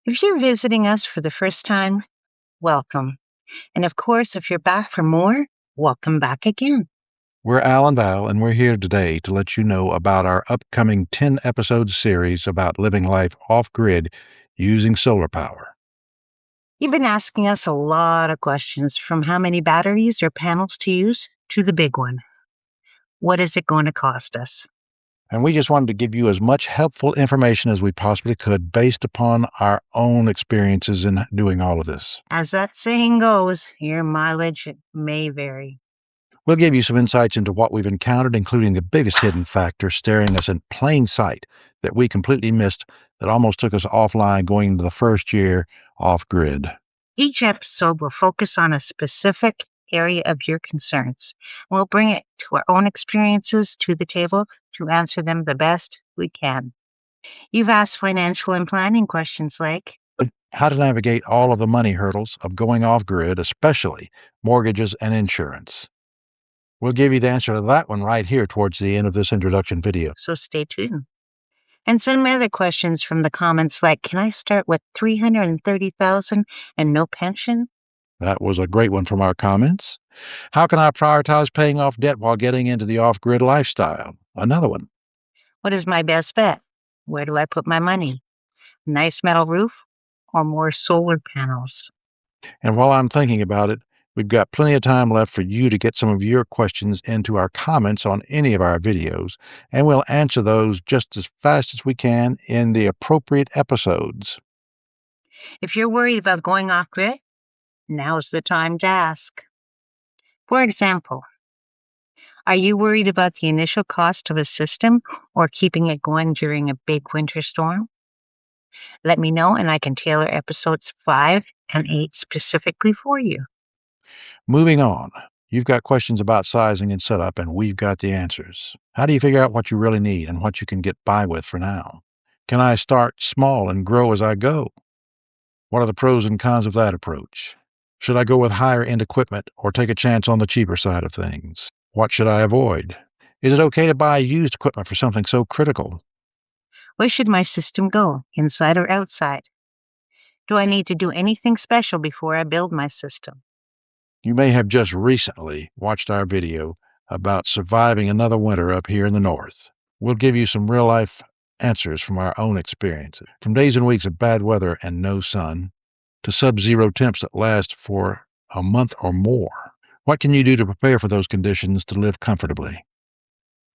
If you're visiting us for the first time, welcome. And of course, if you're back for more, welcome back again. We're Al and Val, and we're here today to let you know about our upcoming 10-episode series about living life off-grid using solar power. You've been asking us a lot of questions, from how many batteries or panels to use to the big one. What is it going to cost us? And we just wanted to give you as much helpful information as we possibly could based upon our own experiences in doing all of this. As that saying goes, your mileage may vary. We'll give you some insights into what we've encountered, including the biggest hidden factor staring us in plain sight that we completely missed that almost took us offline going into the first year off-grid. Each episode will focus on a specific area of your concerns. We'll bring it to our own experiences to the table to answer them the best we can. You've asked financial and planning questions like, How to navigate all of the money hurdles of going off-grid, especially mortgages and insurance. We'll give you the answer to that one right here towards the end of this introduction video. so stay tuned. And some other questions from the comments like, can I start with $330,000 and no pension? That was a great one from our comments. How can I prioritize paying off debt while getting into the off-grid lifestyle? Another one. What is my best bet? Where do I put my money? Nice metal roof or more solar panels? And while I'm thinking about it, we've got plenty of time left for you to get some of your questions into our comments on any of our videos, and we'll answer those just as fast as we can in the appropriate episodes. If you're worried about going off grid, now's the time to ask. For example, are you worried about the initial cost of a system or keeping it going during a big winter storm? Let me know and I can tailor episodes 5 and 8 specifically for you. Moving on, you've got questions about sizing and setup, and we've got the answers. How do you figure out what you really need and what you can get by with for now? Can I start small and grow as I go? What are the pros and cons of that approach? Should I go with higher-end equipment or take a chance on the cheaper side of things? What should I avoid? Is it okay to buy used equipment for something so critical? Where should my system go, inside or outside? Do I need to do anything special before I build my system? You may have just recently watched our video about surviving another winter up here in the north. We'll give you some real-life answers from our own experiences, from days and weeks of bad weather and no sun, to sub-zero temps that last for a month or more. What can you do to prepare for those conditions to live comfortably?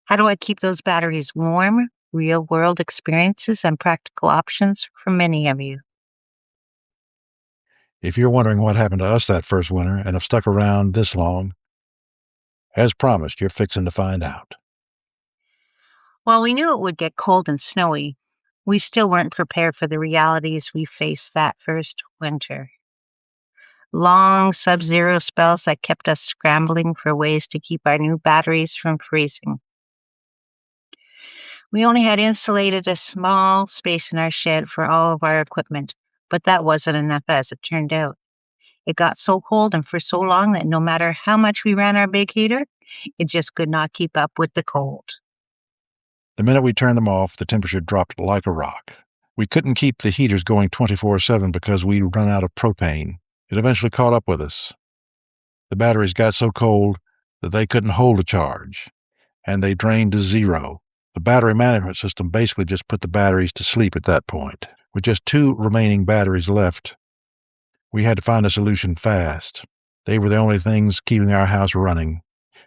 How do I keep those batteries warm? Real-world experiences and practical options for many of you. If you're wondering what happened to us that first winter and have stuck around this long, as promised, you're fixing to find out. While we knew it would get cold and snowy, we still weren't prepared for the realities we faced that first winter. Long sub-zero spells that kept us scrambling for ways to keep our new batteries from freezing. We only had insulated a small space in our shed for all of our equipment, but that wasn't enough as it turned out. It got so cold and for so long that no matter how much we ran our big heater, it just could not keep up with the cold. The minute we turned them off, the temperature dropped like a rock. We couldn't keep the heaters going 24/7 because we'd run out of propane. It eventually caught up with us. The batteries got so cold that they couldn't hold a charge, and they drained to zero. The battery management system basically just put the batteries to sleep at that point. With just 2 remaining batteries left, we had to find a solution fast. They were the only things keeping our house running.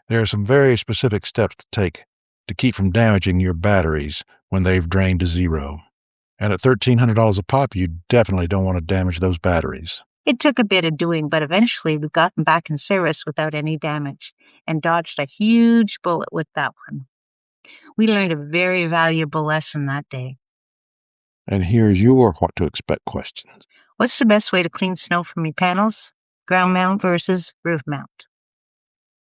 There are some very specific steps to take to keep from damaging your batteries when they've drained to zero. And at $1,300 a pop, you definitely don't want to damage those batteries. It took a bit of doing, but eventually we got them back in service without any damage and dodged a huge bullet with that one. We learned a very valuable lesson that day. And here's your what to expect questions. What's the best way to clean snow from your panels? Ground mount versus roof mount.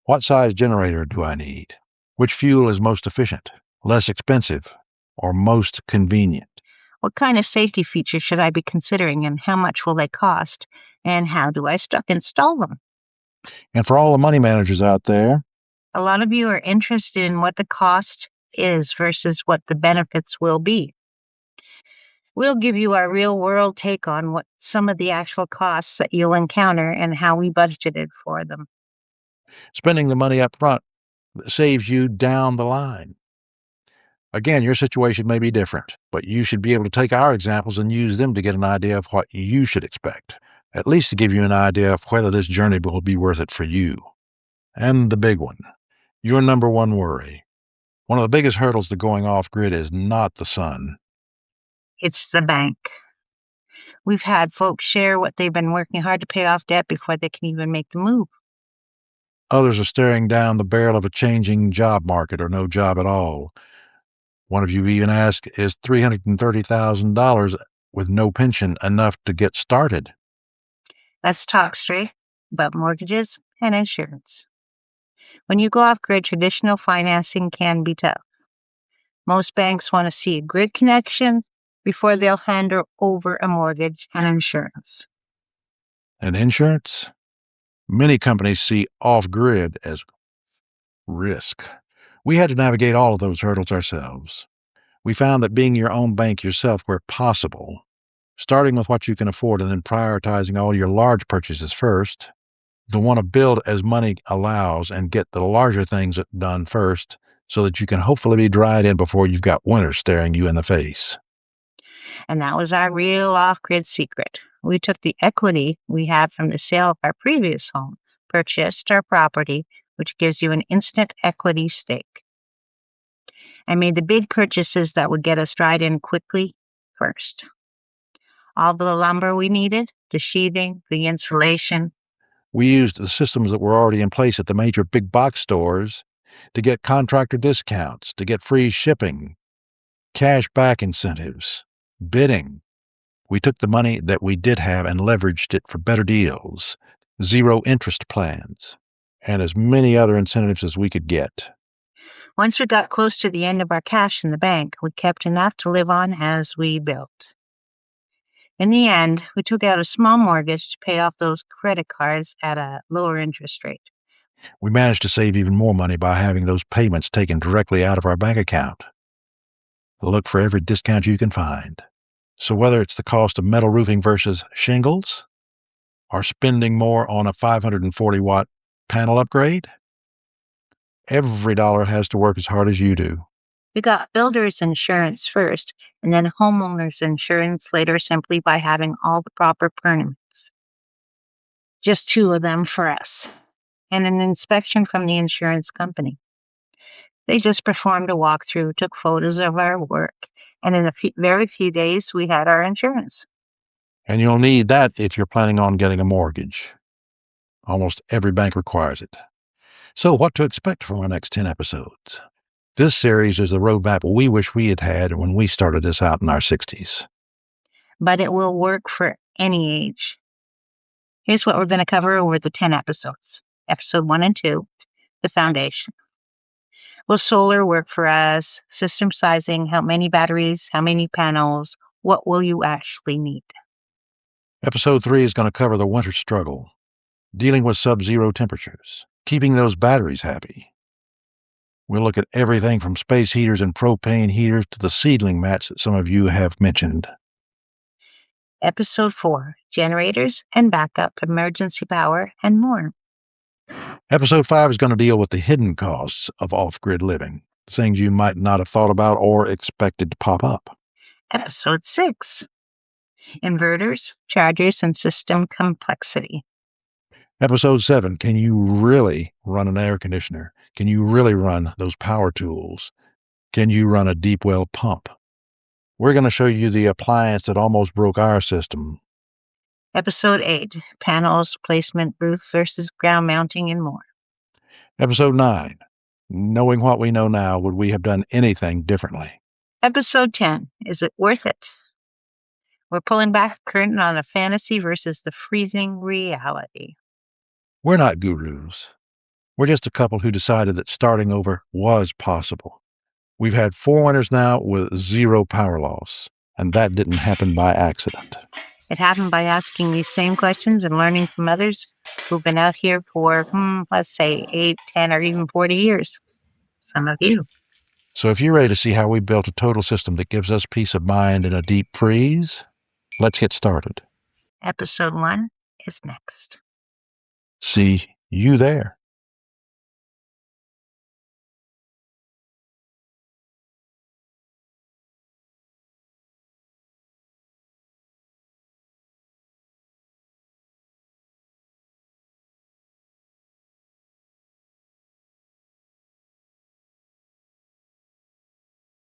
What size generator do I need? Which fuel is most efficient, less expensive, or most convenient? What kind of safety features should I be considering and how much will they cost? And how do I install them? And for all the money managers out there, a lot of you are interested in what the cost is versus what the benefits will be. We'll give you our real world take on what some of the actual costs that you'll encounter and how we budgeted for them. Spending the money up front saves you down the line. Again, your situation may be different, but you should be able to take our examples and use them to get an idea of what you should expect, at least to give you an idea of whether this journey will be worth it for you. And the big one, your number one worry. One of the biggest hurdles to going off grid is not the sun. It's the bank. We've had folks share what they've been working hard to pay off debt before they can even make the move. Others are staring down the barrel of a changing job market or no job at all. One of you even asked, is $330,000 with no pension enough to get started? Let's talk straight about mortgages and insurance. When you go off grid, traditional financing can be tough. Most banks want to see a grid connection before they'll hand over a mortgage and insurance. And insurance? Many companies see off grid as risk. We had to navigate all of those hurdles ourselves. We found that being your own bank yourself where possible, starting with what you can afford and then prioritizing all your large purchases first, you'll want to build as money allows and get the larger things done first so that you can hopefully be dried in before you've got winter staring you in the face. And that was our real off grid secret. We took the equity we had from the sale of our previous home, purchased our property, which gives you an instant equity stake, and made the big purchases that would get us dried in quickly first. All the lumber we needed, the sheathing, the insulation. We used the systems that were already in place at the major big box stores to get contractor discounts, to get free shipping, cash back incentives, bidding. We took the money that we did have and leveraged it for better deals, zero interest plans, and as many other incentives as we could get. Once we got close to the end of our cash in the bank, we kept enough to live on as we built. In the end, we took out a small mortgage to pay off those credit cards at a lower interest rate. We managed to save even more money by having those payments taken directly out of our bank account. Look for every discount you can find. So whether it's the cost of metal roofing versus shingles, or spending more on a 540-watt panel upgrade, every dollar has to work as hard as you do. We got builder's insurance first, and then homeowner's insurance later simply by having all the proper permits. Just 2 of them for us, and an inspection from the insurance company. They just performed a walkthrough, took photos of our work, and in very few days, we had our insurance. And you'll need that if you're planning on getting a mortgage. Almost every bank requires it. So what to expect from our next 10 episodes? This series is the roadmap we wish we had had when we started this out in our 60s. But it will work for any age. Here's what we're going to cover over the 10 episodes. Episode 1 and 2, the foundation. Will solar work for us? System sizing, how many batteries, how many panels? What will you actually need? Episode 3 is going to cover the winter struggle, dealing with sub-zero temperatures, keeping those batteries happy. We'll look at everything from space heaters and propane heaters to the seedling mats that some of you have mentioned. Episode 4, generators and backup, emergency power, and more. Episode 5 is going to deal with the hidden costs of off-grid living, things you might not have thought about or expected to pop up. Episode 6, inverters, chargers, and system complexity. Episode 7, can you really run an air conditioner? Can you really run those power tools? Can you run a deep well pump? We're going to show you the appliance that almost broke our system. Episode 8, panels, placement, roof versus ground mounting, and more. Episode 9, knowing what we know now, would we have done anything differently? Episode 10, is it worth it? We're pulling back the curtain on a fantasy versus the freezing reality. We're not gurus. We're just a couple who decided that starting over was possible. We've had 4 winters now with 0 power loss, and that didn't happen by accident. It happened by asking these same questions and learning from others who've been out here for, let's say, 8, 10, or even 40 years. Some of you. So if you're ready to see how we built a total system that gives us peace of mind in a deep freeze, let's get started. Episode 1 is next. See you there.